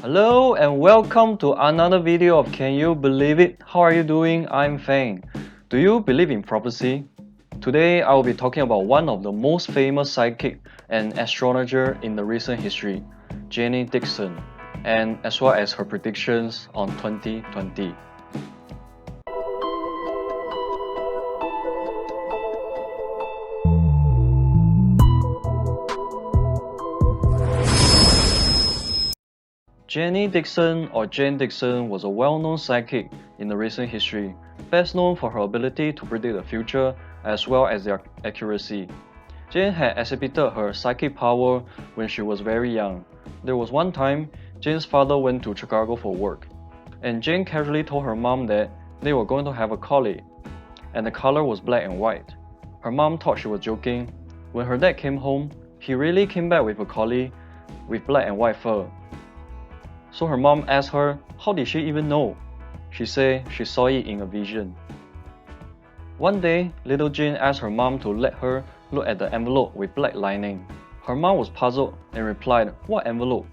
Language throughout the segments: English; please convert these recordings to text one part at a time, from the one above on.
Hello and welcome to another video of Can You Believe It? How are you doing? I'm Fang. Do you believe in prophecy? Today I will be talking about one of the most famous psychic and astrologer in the recent history, Jeane Dixon, and as well as her predictions on 2020. Jeane Dixon or Jeane Dixon was a well-known psychic in the recent history, best known for her ability to predict the future as well as their accuracy. Jeane had exhibited her psychic power when she was very young. There was one time, Jeane's father went to Chicago for work, and Jeane casually told her mom that they were going to have a collie, and the color was black and white. Her mom thought she was joking. When her dad came home, he really came back with a collie with black and white fur. So her mom asked her, how did she even know? She said she saw it in a vision. One day, little Jeane asked her mom to let her look at the envelope with black lining. Her mom was puzzled and replied, "What envelope?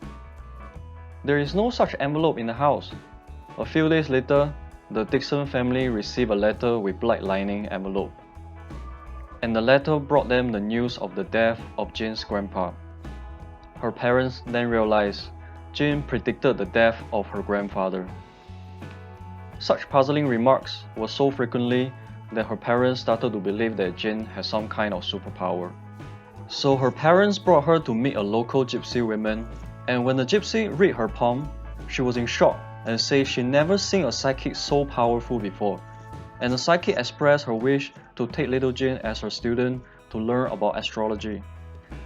There is no such envelope in the house." A few days later, the Dixon family received a letter with black lining envelope. And the letter brought them the news of the death of Jeane's grandpa. Her parents then realized Jeane predicted the death of her grandfather. Such puzzling remarks were so frequently that her parents started to believe that Jeane had some kind of superpower. So her parents brought her to meet a local gypsy woman, and when the gypsy read her palm, she was in shock and said she never seen a psychic so powerful before. And the psychic expressed her wish to take little Jeane as her student to learn about astrology,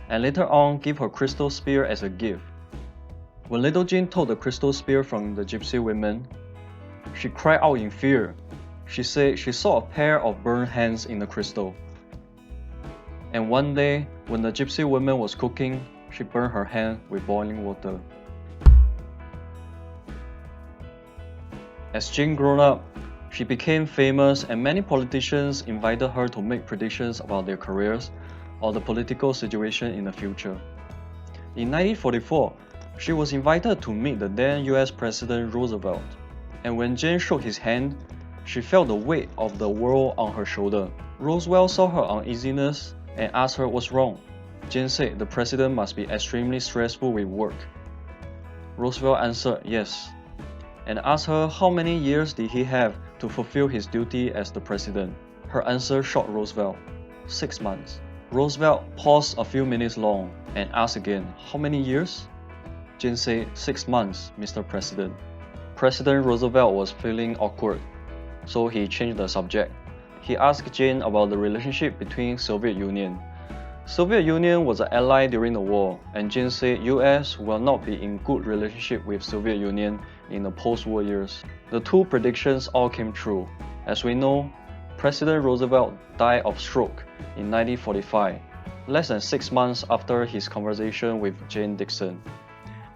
and later on give her crystal spear as a gift. When little Jeane took the crystal spear from the gypsy woman, she cried out in fear. She said she saw a pair of burned hands in the crystal. And one day, when the gypsy woman was cooking, she burned her hand with boiling water. As Jeane grew up, she became famous and many politicians invited her to make predictions about their careers or the political situation in the future. In 1944, she was invited to meet the then US President Roosevelt, and when Jeane shook his hand, she felt the weight of the world on her shoulder. Roosevelt saw her uneasiness and asked her what's wrong. Jeane said the president must be extremely stressful with work. Roosevelt answered yes, and asked her how many years did he have to fulfill his duty as the president. Her answer shocked Roosevelt: 6 months. Roosevelt paused a few minutes long and asked again, how many years? Jeane said, 6 months, Mr. President. President Roosevelt was feeling awkward, so he changed the subject. He asked Jeane about the relationship between Soviet Union. Soviet Union was an ally during the war, and Jeane said US will not be in good relationship with Soviet Union in the post-war years. The two predictions all came true. As we know, President Roosevelt died of stroke in 1945, less than 6 months after his conversation with Jeane Dixon.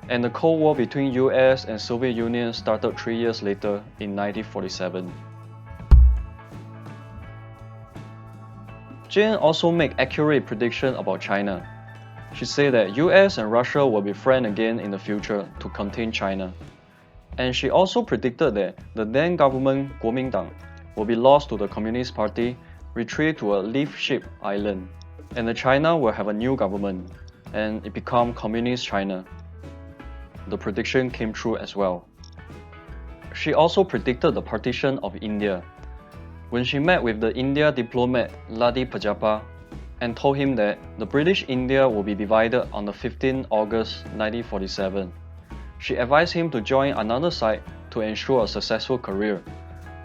And the Cold War between US and Soviet Union started 3 years later in 1947. Jeane also made accurate predictions about China. She said that US and Russia will be friends again in the future to contain China. And she also predicted that the then government Kuomintang will be lost to the Communist Party, retreat to a leaf-shaped island, and that China will have a new government, and it become Communist China. The prediction came true as well. She also predicted the partition of India. When she met with the India diplomat Ladi Pajappa and told him that the British India will be divided on the 15th August 1947, she advised him to join another side to ensure a successful career.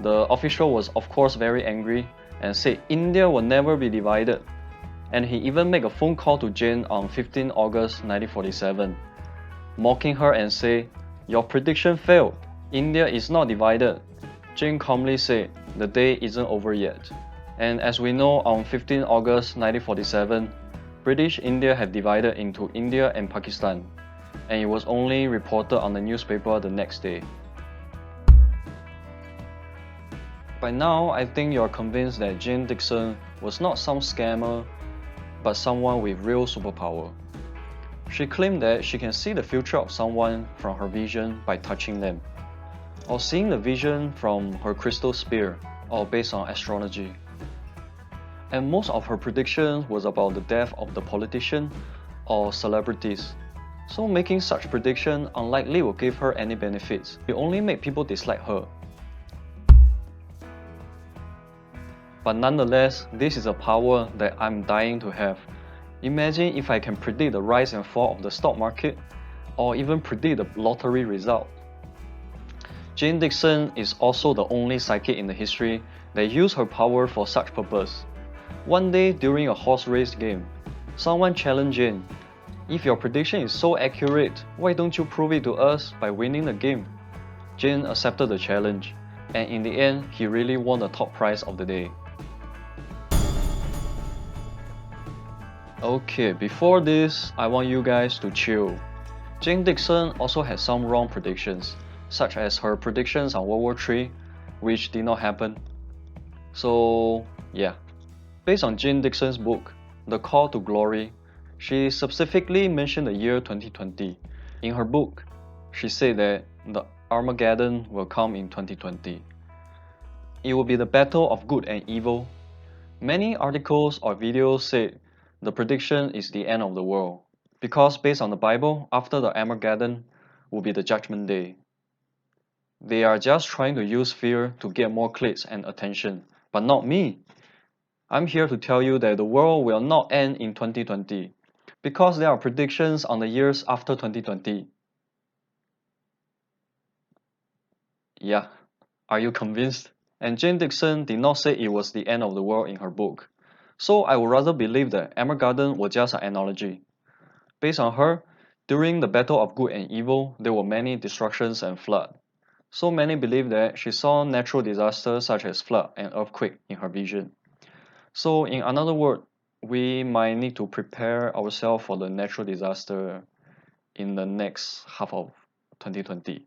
The official was of course very angry and said India will never be divided, and he even made a phone call to Jeane on 15 August 1947. Mocking her and say, "Your prediction failed. India is not divided." Jeane calmly said, "The day isn't over yet." And as we know, on 15 August 1947, British India had divided into India and Pakistan, and it was only reported on the newspaper the next day. By now, I think you are convinced that Jeane Dixon was not some scammer, but someone with real superpower. She claimed that she can see the future of someone from her vision by touching them, or seeing the vision from her crystal spear, or based on astrology. And most of her predictions was about the death of the politician or celebrities. So making such prediction unlikely will give her any benefits. It only make people dislike her. But nonetheless, this is a power that I'm dying to have. Imagine if I can predict the rise and fall of the stock market, or even predict the lottery result. Jeane Dixon is also the only psychic in the history that used her power for such purpose. One day during a horse race game, someone challenged Jeane. If your prediction is so accurate, why don't you prove it to us by winning the game? Jeane accepted the challenge, and in the end, he really won the top prize of the day. Okay, before this, I want you guys to chill. Jeane Dixon also had some wrong predictions, such as her predictions on World War III, which did not happen. So, yeah. Based on Jeane Dixon's book, The Call to Glory, she specifically mentioned the year 2020. In her book, she said that the Armageddon will come in 2020. It will be the battle of good and evil. Many articles or videos say the prediction is the end of the world, because based on the Bible, after the Armageddon will be the Judgment Day. They are just trying to use fear to get more clicks and attention, but not me. I'm here to tell you that the world will not end in 2020, because there are predictions on the years after 2020. Yeah, are you convinced? And Jeane Dixon did not say it was the end of the world in her book. So I would rather believe that Armageddon was just an analogy. Based on her, during the battle of good and evil, there were many destructions and flood. So many believe that she saw natural disasters such as flood and earthquake in her vision. So in another word, we might need to prepare ourselves for the natural disaster in the next half of 2020.